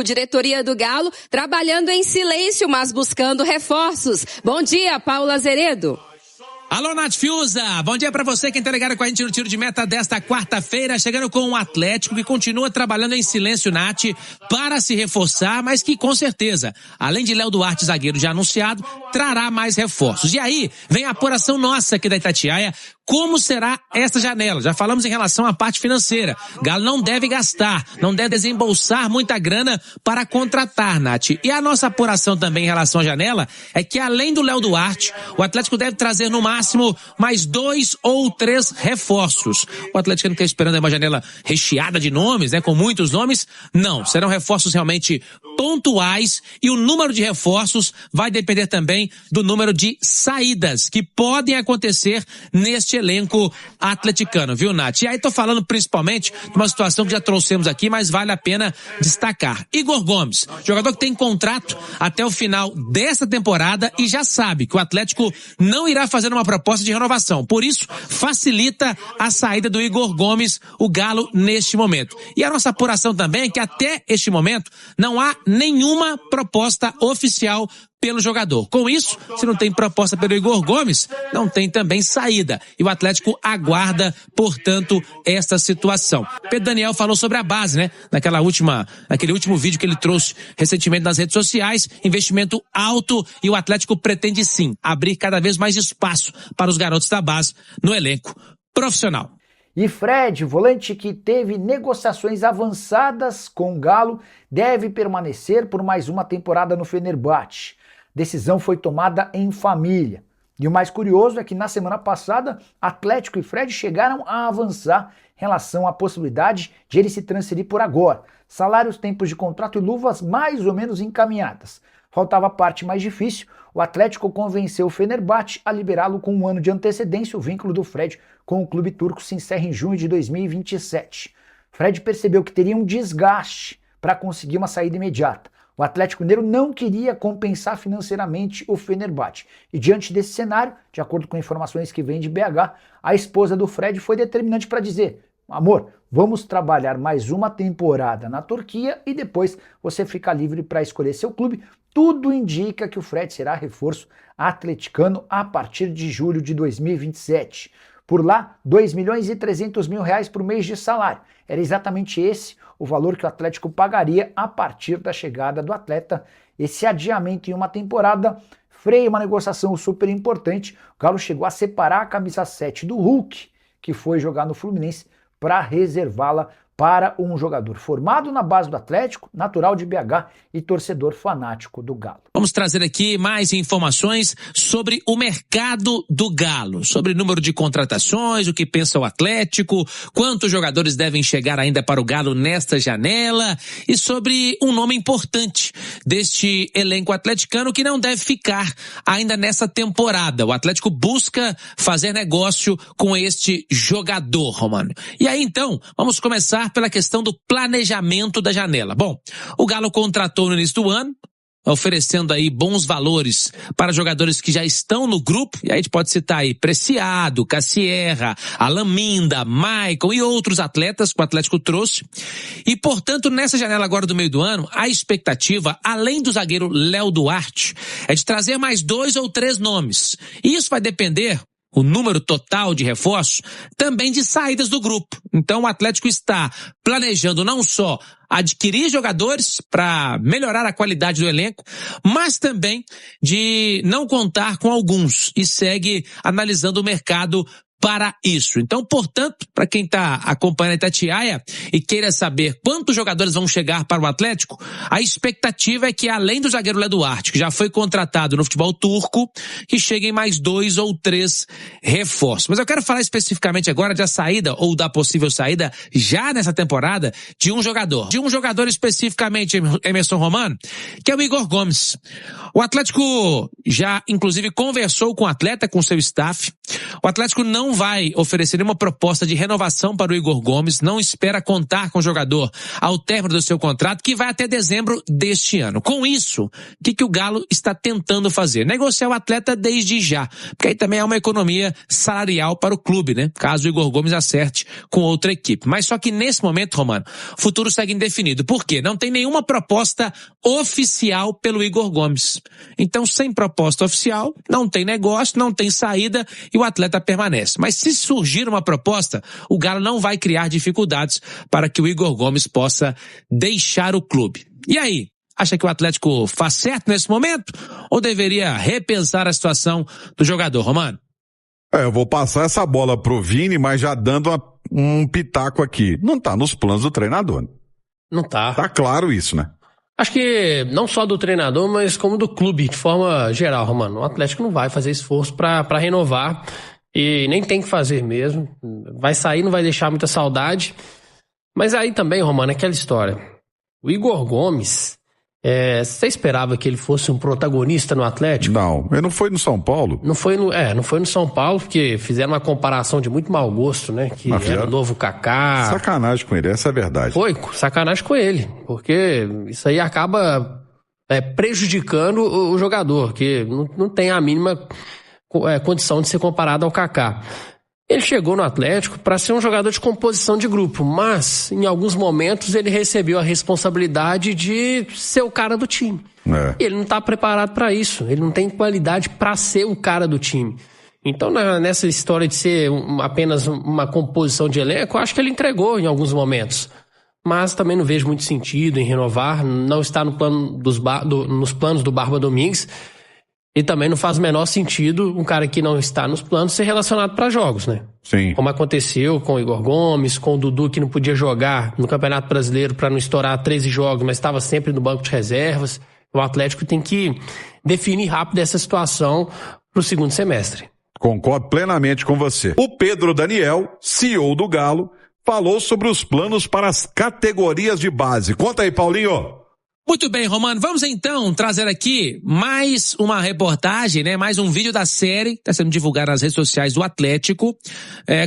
Diretoria do Galo trabalhando em silêncio, mas buscando reforços. Bom dia, Paulo Azeredo. Alô, Nath Fiuza, bom dia pra você, quem tá ligado com a gente no Tiro de Meta desta quarta-feira, chegando com o Atlético, que continua trabalhando em silêncio, Nath, para se reforçar, mas que com certeza, além de Léo Duarte, zagueiro já anunciado, trará mais reforços. E aí, vem a apuração nossa aqui da Itatiaia, como será esta janela? Já falamos em relação à parte financeira. Galo não deve gastar, não deve desembolsar muita grana para contratar, Nath. E a nossa apuração também em relação à janela é que além do Léo Duarte, o Atlético deve trazer no máximo mais 2 ou 3 reforços. O Atlético não está esperando uma janela recheada de nomes, né, com muitos nomes. Não, serão reforços realmente pontuais e o número de reforços vai depender também do número de saídas que podem acontecer neste elenco atleticano, viu, Nath? E aí tô falando principalmente de uma situação que já trouxemos aqui, mas vale a pena destacar. Igor Gomes, jogador que tem contrato até o final desta temporada e já sabe que o Atlético não irá fazer uma proposta de renovação. Por isso, facilita a saída do Igor Gomes, o Galo, neste momento. E a nossa apuração também é que até este momento não há nenhuma proposta oficial pelo jogador. Com isso, se não tem proposta pelo Igor Gomes, não tem também saída. E o Atlético aguarda, portanto, esta situação. Pedro Daniel falou sobre a base, né? Naquele último vídeo que ele trouxe recentemente nas redes sociais, investimento alto e o Atlético pretende sim abrir cada vez mais espaço para os garotos da base no elenco profissional. E Fred, volante que teve negociações avançadas com o Galo, deve permanecer por mais uma temporada no Fenerbahçe. Decisão foi tomada em família. E o mais curioso é que na semana passada, Atlético e Fred chegaram a avançar em relação à possibilidade de ele se transferir por agora. Salários, tempos de contrato e luvas mais ou menos encaminhadas. Faltava a parte mais difícil, o Atlético convenceu o Fenerbahçe a liberá-lo com um ano de antecedência. O vínculo do Fred com o clube turco se encerra em junho de 2027. Fred percebeu que teria um desgaste para conseguir uma saída imediata. O Atlético Mineiro não queria compensar financeiramente o Fenerbahçe. E diante desse cenário, de acordo com informações que vêm de BH, a esposa do Fred foi determinante para dizer: amor, vamos trabalhar mais uma temporada na Turquia e depois você fica livre para escolher seu clube. Tudo indica que o Fred será reforço atleticano a partir de julho de 2027. Por lá, 2.300.000 reais por mês de salário. Era exatamente esse o valor que o Atlético pagaria a partir da chegada do atleta. Esse adiamento em uma temporada freia uma negociação super importante. O Galo chegou a separar a camisa 7 do Hulk, que foi jogar no Fluminense, para reservá-la para um jogador formado na base do Atlético, natural de BH e torcedor fanático do Galo. Vamos trazer aqui mais informações sobre o mercado do Galo, sobre o número de contratações, o que pensa o Atlético, quantos jogadores devem chegar ainda para o Galo nesta janela e sobre um nome importante deste elenco atleticano que não deve ficar ainda nessa temporada. O Atlético busca fazer negócio com este jogador, Romano. E aí então, vamos começar pela questão do planejamento da janela. Bom, o Galo contratou no início do ano, oferecendo aí bons valores para jogadores que já estão no grupo, e aí a gente pode citar aí Preciado, Cassierra, Alaminda, Maicon e outros atletas que o Atlético trouxe. E, portanto, nessa janela agora do meio do ano, a expectativa, além do zagueiro Léo Duarte, é de trazer mais 2 ou 3 nomes. E isso vai depender, o número total de reforços, também de saídas do grupo. Então o Atlético está planejando não só adquirir jogadores para melhorar a qualidade do elenco, mas também de não contar com alguns e segue analisando o mercado para isso. Então, portanto, para quem está acompanhando a Itatiaia e queira saber quantos jogadores vão chegar para o Atlético, a expectativa é que, além do zagueiro Léo Duarte, que já foi contratado no futebol turco, que cheguem mais 2 ou 3 reforços. Mas eu quero falar especificamente agora da saída, ou da possível saída, já nessa temporada, de um jogador. De um jogador especificamente, Emerson Romano, que é o Igor Gomes. O Atlético já, inclusive, conversou com o atleta, com seu staff. O Atlético não não vai oferecer nenhuma proposta de renovação para o Igor Gomes, não espera contar com o jogador ao término do seu contrato, que vai até dezembro deste ano. Com isso, o que o Galo está tentando fazer? Negociar o atleta desde já, porque aí também há uma economia salarial para o clube, né? Caso o Igor Gomes acerte com outra equipe. Mas só que nesse momento, Romano, o futuro segue indefinido. Por quê? Não tem nenhuma proposta oficial pelo Igor Gomes. Então, sem proposta oficial, não tem negócio, não tem saída e o atleta permanece. Mas se surgir uma proposta, o Galo não vai criar dificuldades para que o Igor Gomes possa deixar o clube. E aí? Acha que o Atlético faz certo nesse momento? Ou deveria repensar a situação do jogador, Romano? Eu vou passar essa bola pro Vini, mas já dando um pitaco aqui. Não tá nos planos do treinador. Não tá. Tá claro isso, né? Acho que não só do treinador, mas como do clube, de forma geral, Romano. O Atlético não vai fazer esforço pra renovar e nem tem que fazer mesmo. Vai sair, não vai deixar muita saudade. Mas aí também, Romano, é aquela história. O Igor Gomes... você esperava que ele fosse um protagonista no Atlético? Não, ele não foi no São Paulo. Não foi no São Paulo, porque fizeram uma comparação de muito mau gosto, né? Que era o novo Kaká. Sacanagem com ele, essa é a verdade. Foi, sacanagem com ele, porque isso aí acaba prejudicando o jogador, que não tem a mínima condição de ser comparado ao Kaká. Ele chegou no Atlético para ser um jogador de composição de grupo, mas em alguns momentos ele recebeu a responsabilidade de ser o cara do time. Ele não está preparado para isso, ele não tem qualidade para ser o cara do time. Então, nessa história de ser apenas uma composição de elenco, eu acho que ele entregou em alguns momentos. Mas também não vejo muito sentido em renovar, não está no plano nos planos do Barba Domingues. E também não faz o menor sentido um cara que não está nos planos ser relacionado para jogos, né? Sim. Como aconteceu com o Igor Gomes, com o Dudu, que não podia jogar no Campeonato Brasileiro para não estourar 13 jogos, mas estava sempre no banco de reservas. O Atlético tem que definir rápido essa situação para o segundo semestre. Concordo plenamente com você. O Pedro Daniel, CEO do Galo, falou sobre os planos para as categorias de base. Conta aí, Paulinho. Muito bem, Romano. Vamos então trazer aqui mais uma reportagem, né? Mais um vídeo da série que está sendo divulgado nas redes sociais do Atlético,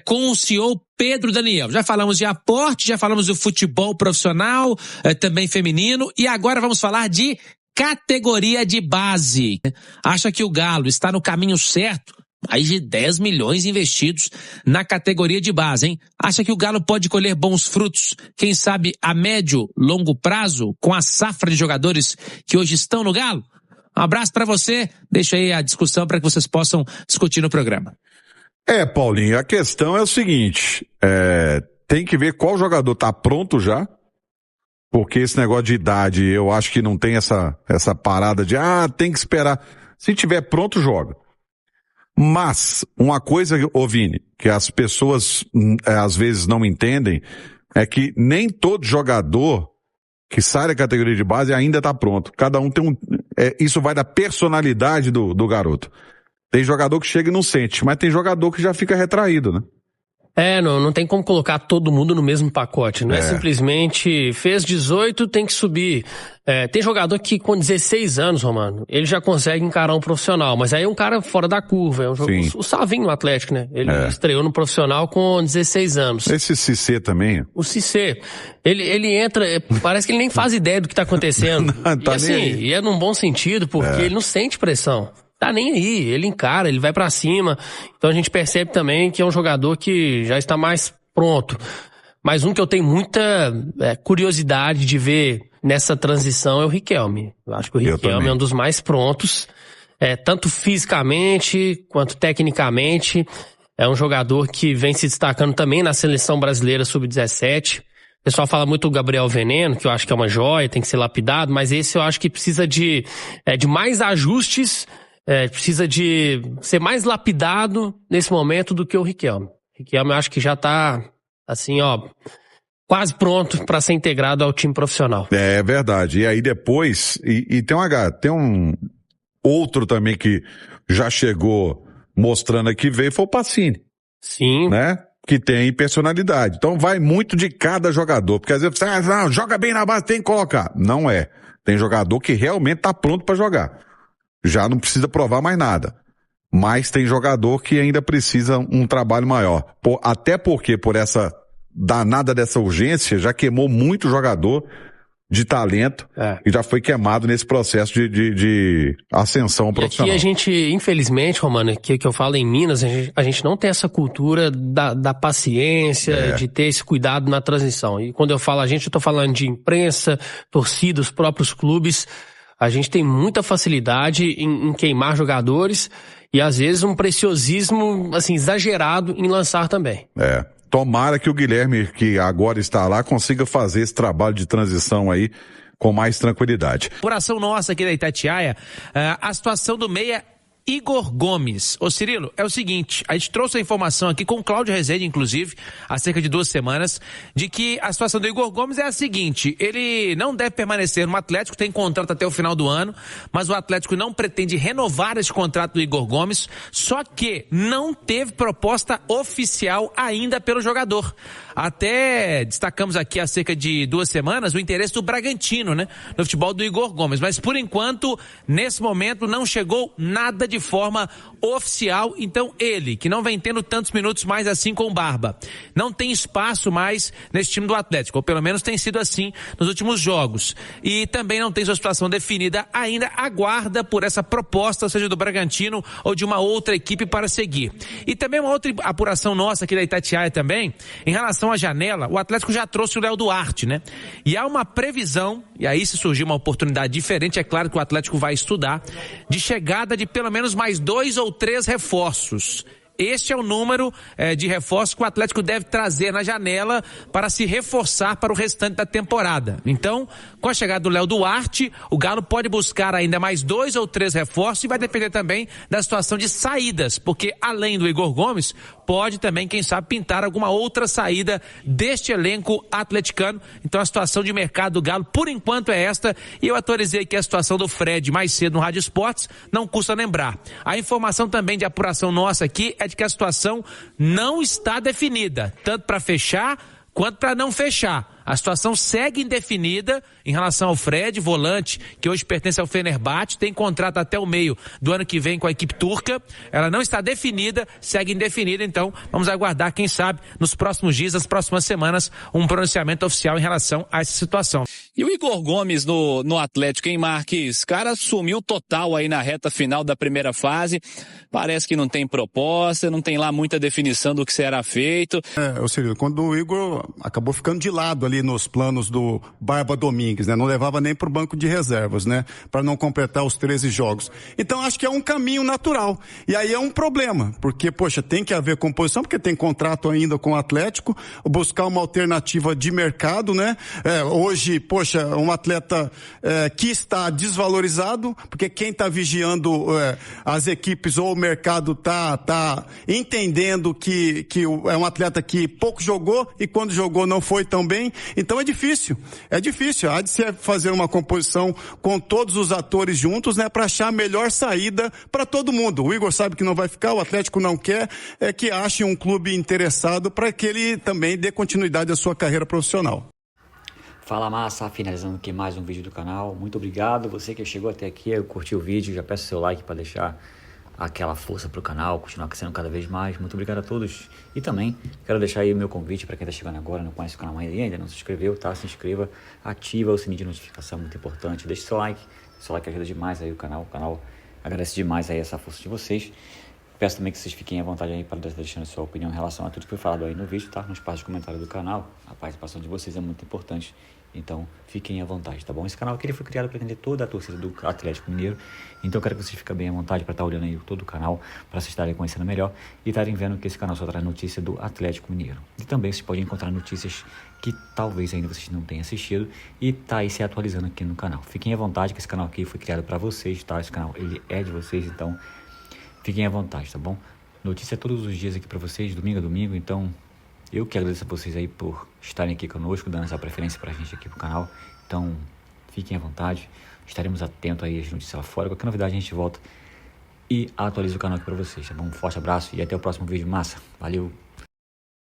com o CEO Pedro Daniel. Já falamos de aporte, já falamos do futebol profissional, também feminino, e agora vamos falar de categoria de base. Acha que o Galo está no caminho certo? Mais de 10 milhões investidos na categoria de base, hein? Acha que o Galo pode colher bons frutos, quem sabe a médio, longo prazo, com a safra de jogadores que hoje estão no Galo? Um abraço para você, deixa aí a discussão para que vocês possam discutir no programa. Paulinho, a questão é o seguinte, tem que ver qual jogador tá pronto já, porque esse negócio de idade, eu acho que não tem essa parada de, tem que esperar. Se tiver pronto, joga. Mas, uma coisa, Vini, que as pessoas às vezes não entendem, é que nem todo jogador que sai da categoria de base ainda tá pronto. Cada um tem isso vai da personalidade do garoto. Tem jogador que chega e não sente, mas tem jogador que já fica retraído, né? Não tem como colocar todo mundo no mesmo pacote, não é simplesmente fez 18, tem que subir. Tem jogador que com 16 anos, Romano, ele já consegue encarar um profissional, mas aí é um cara fora da curva, é um jogo, o Savinho no Atlético, né? Ele estreou no profissional com 16 anos. Esse Cissé também? O Cissé, ele entra, parece que ele nem faz ideia do que tá acontecendo. Tá e assim, e é num bom sentido, porque ele não sente pressão. Tá nem aí, ele encara, ele vai pra cima. Então a gente percebe também que é um jogador que já está mais pronto. Mas um que eu tenho muita curiosidade de ver nessa transição é o Riquelme. Eu acho que o Riquelme é um dos mais prontos, tanto fisicamente quanto tecnicamente. É um jogador que vem se destacando também na seleção brasileira sub-17. O pessoal fala muito do Gabriel Veneno, que eu acho que é uma joia, tem que ser lapidado, mas esse eu acho que precisa de mais ajustes. Precisa de ser mais lapidado nesse momento do que o Riquelme. O Riquelme eu acho que já tá, assim, quase pronto para ser integrado ao time profissional. É verdade. E aí depois, e tem um outro também que já chegou mostrando aqui, veio, foi o Pacini. Sim. Né? Que tem personalidade. Então vai muito de cada jogador, porque às vezes você não, joga bem na base, tem que colocar. Não é. Tem jogador que realmente tá pronto para jogar. Já não precisa provar mais nada. mas tem jogador que ainda precisa um trabalho maior. Até porque por essa danada dessa urgência, já queimou muito jogador de talento e já foi queimado nesse processo de ascensão profissional. E aqui a gente, infelizmente, Romano, que eu falo em Minas, a gente não tem essa cultura da paciência, de ter esse cuidado na transição. E quando eu falo a gente, eu tô falando de imprensa, torcida, os próprios clubes. A gente tem muita facilidade em queimar jogadores e às vezes um preciosismo assim exagerado em lançar também. Tomara que o Guilherme, que agora está lá, consiga fazer esse trabalho de transição aí com mais tranquilidade. Apuração nossa aqui da Itatiaia, a situação do meia Igor Gomes. Ô Cirilo, é o seguinte, a gente trouxe a informação aqui com o Cláudio Rezende, inclusive, há cerca de 2 semanas, de que a situação do Igor Gomes é a seguinte, ele não deve permanecer no Atlético, tem contrato até o final do ano, mas o Atlético não pretende renovar esse contrato do Igor Gomes, só que não teve proposta oficial ainda pelo jogador. Até destacamos aqui há cerca de 2 semanas o interesse do Bragantino, né, no futebol do Igor Gomes, mas por enquanto, nesse momento, não chegou nada de forma oficial, então ele, que não vem tendo tantos minutos mais assim com o Barba, não tem espaço mais nesse time do Atlético, ou pelo menos tem sido assim nos últimos jogos, e também não tem sua situação definida ainda, aguarda por essa proposta, seja do Bragantino ou de uma outra equipe para seguir. E também uma outra apuração nossa aqui da Itatiaia também, em relação à janela, o Atlético já trouxe o Léo Duarte, né? E há uma previsão, e aí se surgir uma oportunidade diferente, é claro que o Atlético vai estudar, de chegada de pelo menos mais 2 ou 3 reforços. Este é o número de reforços que o Atlético deve trazer na janela para se reforçar para o restante da temporada. Então, com a chegada do Léo Duarte, o Galo pode buscar ainda mais 2 ou 3 reforços e vai depender também da situação de saídas, porque além do Igor Gomes, pode também, quem sabe, pintar alguma outra saída deste elenco atleticano. Então a situação de mercado do Galo, por enquanto, é esta, e eu atualizei aqui a situação do Fred mais cedo no Rádio Esportes, não custa lembrar. A informação também de apuração nossa aqui é de que a situação não está definida, tanto para fechar quanto para não fechar. A situação segue indefinida em relação ao Fred, volante, que hoje pertence ao Fenerbahçe, tem contrato até o meio do ano que vem com a equipe turca. Ela não está definida, segue indefinida, então vamos aguardar, quem sabe, nos próximos dias, nas próximas semanas, um pronunciamento oficial em relação a essa situação. E o Igor Gomes no Atlético, hein, Marques? Cara, sumiu total aí na reta final da primeira fase. Parece que não tem proposta, não tem lá muita definição do que será feito. Ou seja, quando o Igor acabou ficando de lado ali nos planos do Barba Domingues, né? Não levava nem pro banco de reservas, né? Para não completar os 13 jogos. Então acho que é um caminho natural. E aí é um problema, porque, poxa, tem que haver composição, porque tem contrato ainda com o Atlético, buscar uma alternativa de mercado, né? Hoje, poxa, um atleta que está desvalorizado, porque quem está vigiando as equipes ou o mercado tá entendendo que é um atleta que pouco jogou e quando jogou não foi tão bem. Então é difícil. Há de se fazer uma composição com todos os atores juntos, né, para achar a melhor saída para todo mundo. O Igor sabe que não vai ficar, o Atlético não quer, que ache um clube interessado para que ele também dê continuidade à sua carreira profissional. Fala massa, finalizando aqui mais um vídeo do canal. Muito obrigado, você que chegou até aqui, curtiu o vídeo, já peço seu like para deixar aquela força pro canal, continuar crescendo cada vez mais. Muito obrigado a todos. E também quero deixar aí o meu convite para quem tá chegando agora, não conhece o canal ainda, não se inscreveu, tá? Se inscreva, ativa o sininho de notificação, muito importante. Deixe seu like ajuda demais aí o canal agradece demais aí essa força de vocês. Peço também que vocês fiquem à vontade aí para deixando a sua opinião em relação a tudo que foi falado aí no vídeo, tá? No espaço de comentário do canal, a participação de vocês é muito importante. Então, fiquem à vontade, tá bom? Esse canal aqui ele foi criado para atender toda a torcida do Atlético Mineiro. Então, eu quero que vocês fiquem bem à vontade para estar olhando aí todo o canal, para vocês estarem conhecendo melhor e estarem vendo que esse canal só traz notícia do Atlético Mineiro. E também vocês podem encontrar notícias que talvez ainda vocês não tenham assistido e tá aí se atualizando aqui no canal. Fiquem à vontade que esse canal aqui foi criado para vocês, tá? Esse canal, ele é de vocês, então fiquem à vontade, tá bom? Notícia todos os dias aqui para vocês, domingo a domingo, então eu que agradeço a vocês aí por estarem aqui conosco, dando essa preferência pra gente aqui pro canal. Então, fiquem à vontade, estaremos atentos aí às notícias lá fora. Qualquer novidade a gente volta e atualiza o canal aqui pra vocês, tá bom? Um forte abraço e até o próximo vídeo, massa. Valeu!